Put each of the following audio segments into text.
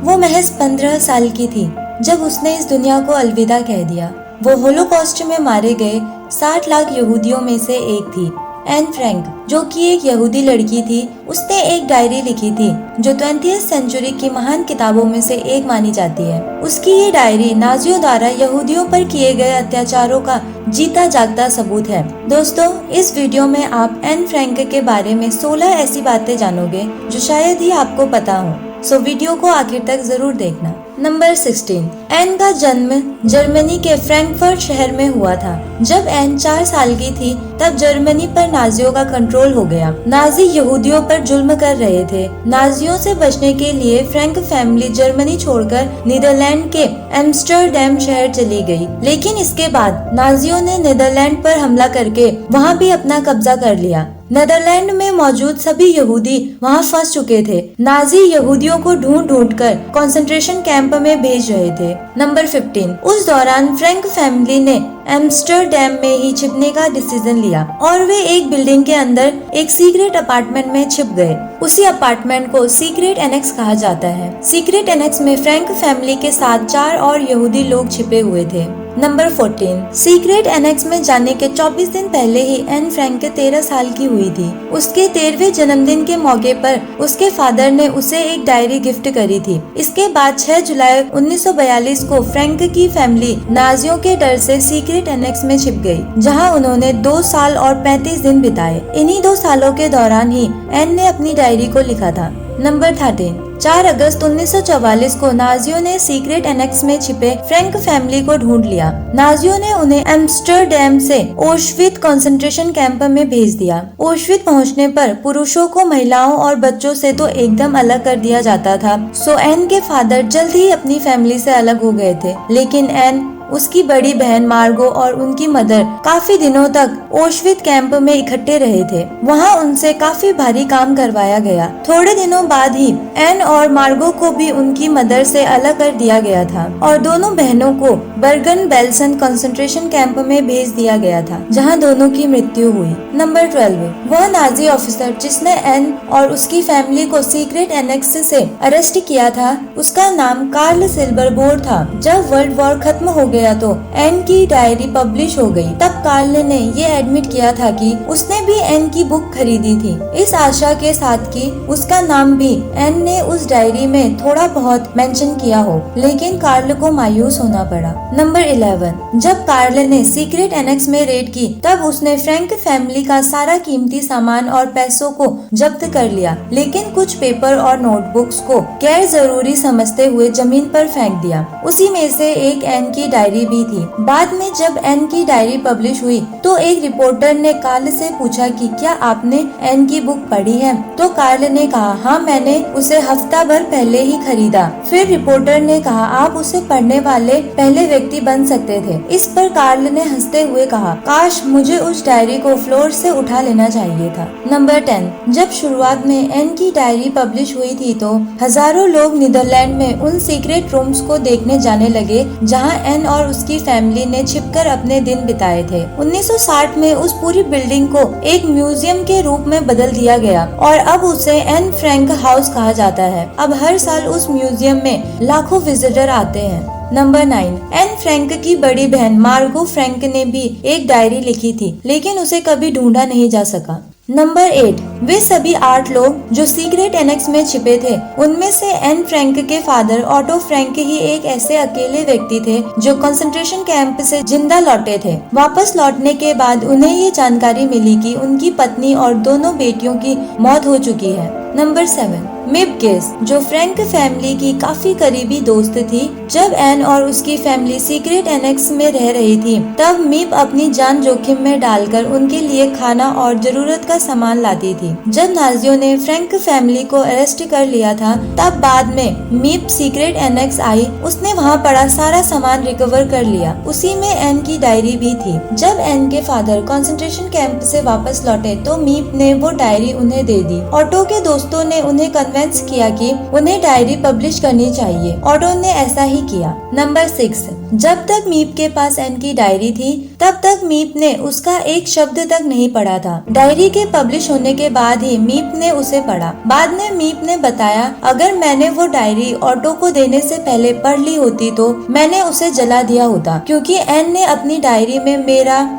वो महज 15 साल की थी जब उसने इस दुनिया को अलविदा कह दिया। वो होलोकॉस्ट में मारे गए 60 लाख यहूदियों में से एक थी। एन फ्रैंक, जो कि एक यहूदी लड़की थी, उसने एक डायरी लिखी थी जो 20वीं सेंचुरी की महान किताबों में से एक मानी जाती है। उसकी ये डायरी नाजियों द्वारा यहूदियों पर किए गए अत्याचारों का जीता जागता सबूत है। दोस्तों, इस वीडियो में आप एन फ्रैंक के बारे में 16 ऐसी बातें जानोगे जो शायद ही आपको पता हो, सो वीडियो को आखिर तक जरूर देखना। नंबर 16, एन का जन्म जर्मनी के फ्रैंकफर्ट शहर में हुआ था। जब एन 4 साल की थी तब जर्मनी पर नाजियों का कंट्रोल हो गया। नाजी यहूदियों पर जुल्म कर रहे थे। नाजियों से बचने के लिए फ्रैंक फैमिली जर्मनी छोड़कर नीदरलैंड के एम्स्टर्डम शहर चली गई। लेकिन इसके बाद नाजियों ने नीदरलैंड पर हमला करके वहाँ भी अपना कब्जा कर लिया। नीदरलैंड में मौजूद सभी यहूदी वहाँ फंस चुके थे। नाजी यहूदियों को ढूंढ कर कंसंट्रेशन कैंप में भेज रहे थे। नंबर 15, उस दौरान फ्रैंक फैमिली ने एम्स्टर्डम में ही छिपने का डिसीजन लिया और वे एक बिल्डिंग के अंदर एक सीक्रेट अपार्टमेंट में छिप गए। उसी अपार्टमेंट को सीक्रेट एनेक्स कहा जाता है। सीक्रेट एनेक्स में फ्रैंक फैमिली के साथ 4 और यहूदी लोग छिपे हुए थे। नंबर 14, सीक्रेट एनेक्स में जाने के 24 दिन पहले ही एन फ्रैंक 13 साल की हुई थी। उसके 13वें जन्मदिन के मौके पर उसके फादर ने उसे एक डायरी गिफ्ट करी थी। इसके बाद 6 जुलाई 1942 को फ्रैंक की फैमिली नाजियों के डर से सीक्रेट एनेक्स में छिप गई, जहां उन्होंने 2 साल और 35 दिन बिताए। इन्हीं 2 सालों के दौरान ही एन ने अपनी डायरी को लिखा था। नंबर 13, 4 अगस्त 1944 को नाजियों ने सीक्रेट एनेक्स में छिपे फ्रैंक फैमिली को ढूंढ लिया। नाजियों ने उन्हें एम्स्टर्डम से ओश्विट्ज कंसंट्रेशन कैंप में भेज दिया। ओश्विट्ज पहुंचने पर पुरुषों को महिलाओं और बच्चों से तो एकदम अलग कर दिया जाता था। सो एन के फादर जल्द ही अपनी फैमिली से अलग हो गए थे। लेकिन एन, उसकी बड़ी बहन मार्गो और उनकी मदर काफी दिनों तक ओश्विट्ज कैंप में इकट्ठे रहे थे। वहाँ उनसे काफी भारी काम करवाया गया। थोड़े दिनों बाद ही एन और मार्गो को भी उनकी मदर से अलग कर दिया गया था और दोनों बहनों को बर्गन बेल्सन कंसंट्रेशन कैंप में भेज दिया गया था, जहाँ दोनों की मृत्यु हुई। नंबर 12, वह नाजी ऑफिसर जिसने एन और उसकी फैमिली को सीक्रेट एनेक्स से अरेस्ट किया था, उसका नाम कार्ल सिल्बरबोर था। जब वर्ल्ड वॉर खत्म हो गया तो एन की डायरी पब्लिश हो गई। तब कार्ल ने ये एडमिट किया था कि उसने भी एन की बुक खरीदी थी, इस आशा के साथ कि उसका नाम भी एन ने उस डायरी में थोड़ा बहुत मेंशन किया हो। लेकिन कार्ल को मायूस होना पड़ा। नंबर 11, जब कार्ल ने सीक्रेट एनेक्स में रेड की तब उसने फ्रैंक फैमिली का सारा कीमती सामान और पैसों को जब्त कर लिया, लेकिन कुछ पेपर और नोटबुक्स को गैर जरूरी समझते हुए जमीन पर फेंक दिया। उसी में से एक एन की डायरी भी थी। बाद में जब एन की डायरी पब्लिश हुई तो एक रिपोर्टर ने कार्ल से पूछा कि क्या आपने एन की बुक पढ़ी है? तो कार्ल ने कहा, हाँ, मैंने उसे हफ्ता भर पहले ही खरीदा। फिर रिपोर्टर ने कहा, आप उसे पढ़ने वाले पहले व्यक्ति बन सकते थे। इस पर कार्ल ने हंसते हुए कहा, काश मुझे उस डायरी को फ्लोर से उठा लेना चाहिए था। नंबर 10, जब शुरुआत में एन की डायरी पब्लिश हुई थी तो हजारों लोग नीदरलैंड में उन सीक्रेट रूम्स को देखने जाने लगे जहाँ एन और उसकी फैमिली ने छिपकर अपने दिन बिताए थे। 1960 में उस पूरी बिल्डिंग को एक म्यूजियम के रूप में बदल दिया गया और अब उसे एन फ्रैंक हाउस कहा जाता है। अब हर साल उस म्यूजियम में लाखों विजिटर आते हैं। नंबर 9, एन फ्रैंक की बड़ी बहन मार्गो फ्रैंक ने भी एक डायरी लिखी थी, लेकिन उसे कभी ढूंढा नहीं जा सका। नंबर 8, वे सभी 8 लोग जो सीक्रेट एनेक्स में छिपे थे, उनमें से एन फ्रैंक के फादर ऑटो फ्रैंक ही एक ऐसे अकेले व्यक्ति थे जो कंसंट्रेशन कैंप से जिंदा लौटे थे। वापस लौटने के बाद उन्हें ये जानकारी मिली कि उनकी पत्नी और दोनों बेटियों की मौत हो चुकी है। नंबर 7, मिप गेस, जो फ्रैंक फैमिली की काफी करीबी दोस्त थी। जब एन और उसकी फैमिली सीक्रेट एनेक्स में रह रही थी तब मिप अपनी जान जोखिम में डालकर उनके लिए खाना और जरूरत का सामान लाती थी। जब नाजियों ने फ्रैंक फैमिली को अरेस्ट कर लिया था तब बाद में मिप सीक्रेट एनेक्स आई। उसने वहाँ पड़ा सारा सामान रिकवर कर लिया। उसी में एन की डायरी भी थी। जब एन के फादर कंसंट्रेशन कैंप से वापस लौटे तो मिप ने वो डायरी उन्हें दे दी। ऑटो के दोस्तों दोस्तों ने उन्हें कन्विंस किया कि उन्हें डायरी पब्लिश करनी चाहिए और उन्होंने ऐसा ही किया। नंबर 6, जब तक मीप के पास एन की डायरी थी तब तक मीप ने उसका एक शब्द तक नहीं पढ़ा था। डायरी के पब्लिश होने के बाद ही मीप ने उसे पढ़ा। बाद में मीप ने बताया, अगर मैंने वो डायरी ऑटो को देने से पहले पढ़ ली होती तो मैंने उसे जला दिया होता, क्योंकि एन ने अपनी डायरी में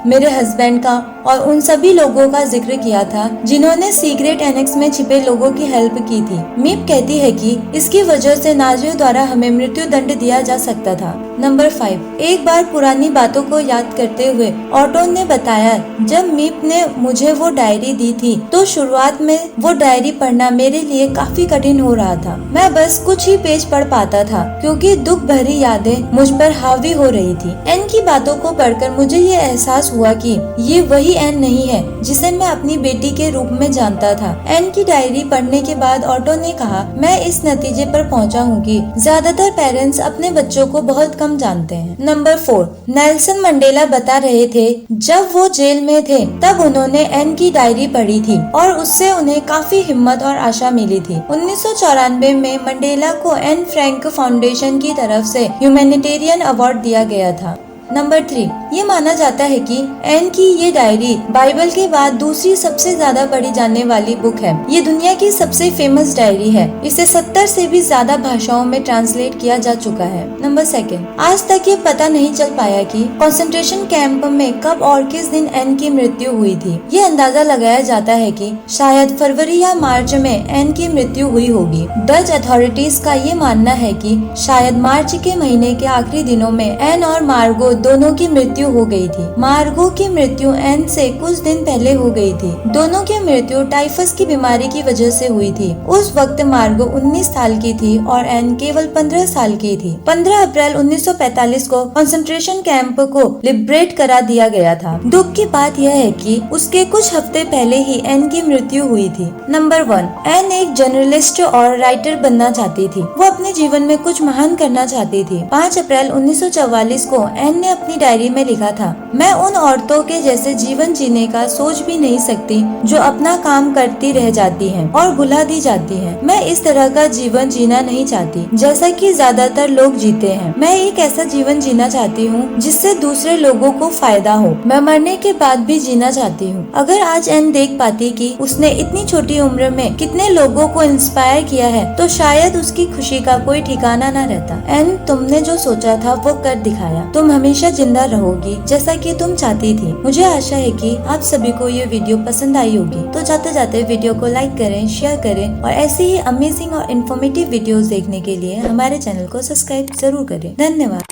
मेरे हस्बैंड का और उन सभी लोगों का जिक्र किया था जिन्होंने सीक्रेट एनेक्स में छिपे लोगों की हेल्प की थी। मीप कहती है कि इसकी वजह से नाजियों द्वारा हमें मृत्यु दंड दिया जा सकता था। नंबर 5, एक बार पुरानी बातों को याद करते हुए ऑटोन ने बताया, जब मीप ने मुझे वो डायरी दी थी तो शुरुआत में वो डायरी पढ़ना मेरे लिए काफी कठिन हो रहा था। मैं बस कुछ ही पेज पढ़ पाता था क्योंकि दुख भरी यादें मुझ पर हावी हो रही थी। एन की बातों को पढ़कर मुझे ये एहसास हुआ कि ये वही एन नहीं है जिसे मैं अपनी बेटी के रूप में जानता था। एन की डायरी पढ़ने के बाद ऑटो ने कहा, मैं इस नतीजे पर पहुंचा हूँ कि ज्यादातर पेरेंट्स अपने बच्चों को बहुत कम जानते हैं। नंबर 4, नेल्सन मंडेला बता रहे थे जब वो जेल में थे तब उन्होंने एन की डायरी पढ़ी थी और उससे उन्हें काफी हिम्मत और आशा मिली थी। 1994 में मंडेला को एन फ्रैंक फाउंडेशन की तरफ से ह्यूमैनिटेरियन अवार्ड दिया गया था। नंबर 3, ये माना जाता है कि एन की ये डायरी बाइबल के बाद दूसरी सबसे ज्यादा पढ़ी जाने वाली बुक है। ये दुनिया की सबसे फेमस डायरी है। इसे 70 से भी ज्यादा भाषाओं में ट्रांसलेट किया जा चुका है। नंबर 2, आज तक ये पता नहीं चल पाया कि कंसंट्रेशन कैंप में कब और किस दिन एन की मृत्यु हुई थी। ये अंदाजा लगाया जाता है कि शायद फरवरी या मार्च में एन की मृत्यु हुई होगी। डच अथॉरिटीज का ये मानना है कि शायद मार्च के महीने के आखिरी दिनों में एन और मार्गो दोनों की मृत्यु हो गई थी। मार्गो की मृत्यु एन से कुछ दिन पहले हो गई थी। दोनों की मृत्यु टाइफस की बीमारी की वजह से हुई थी। उस वक्त मार्गो 19 साल की थी और एन केवल 15 साल की थी। 15 अप्रैल 1945 को कंसंट्रेशन कैंप को लिबरेट करा दिया गया था। दुख की बात यह है कि उसके कुछ हफ्ते पहले ही एन की मृत्यु हुई थी। नंबर 1, एन एक जर्नलिस्ट और राइटर बनना चाहती थी। वो अपने जीवन में कुछ महान करना चाहती थी। 5 अप्रैल 1944 को एन ने अपनी डायरी में लिखा था, मैं उन औरतों के जैसे जीवन जीने का सोच भी नहीं सकती जो अपना काम करती रह जाती हैं और भुला दी जाती हैं। मैं इस तरह का जीवन जीना नहीं चाहती जैसा कि ज्यादातर लोग जीते हैं। मैं एक ऐसा जीवन जीना चाहती हूँ जिससे दूसरे लोगों को फायदा हो। मैं मरने के बाद भी जीना चाहती हूँ। अगर आज एन देख पाती कि उसने इतनी छोटी उम्र में कितने लोगों को इंस्पायर किया है तो शायद उसकी खुशी का कोई ठिकाना न रहता। एन, तुमने जो सोचा था वो कर दिखाया। तुम हमेशा जिंदा रहोगी जैसा कि तुम चाहती थी। मुझे आशा है कि आप सभी को ये वीडियो पसंद आई होगी। तो जाते जाते वीडियो को लाइक करें, शेयर करें और ऐसे ही अमेजिंग और इन्फॉर्मेटिव वीडियोस देखने के लिए हमारे चैनल को सब्सक्राइब जरूर करें। धन्यवाद।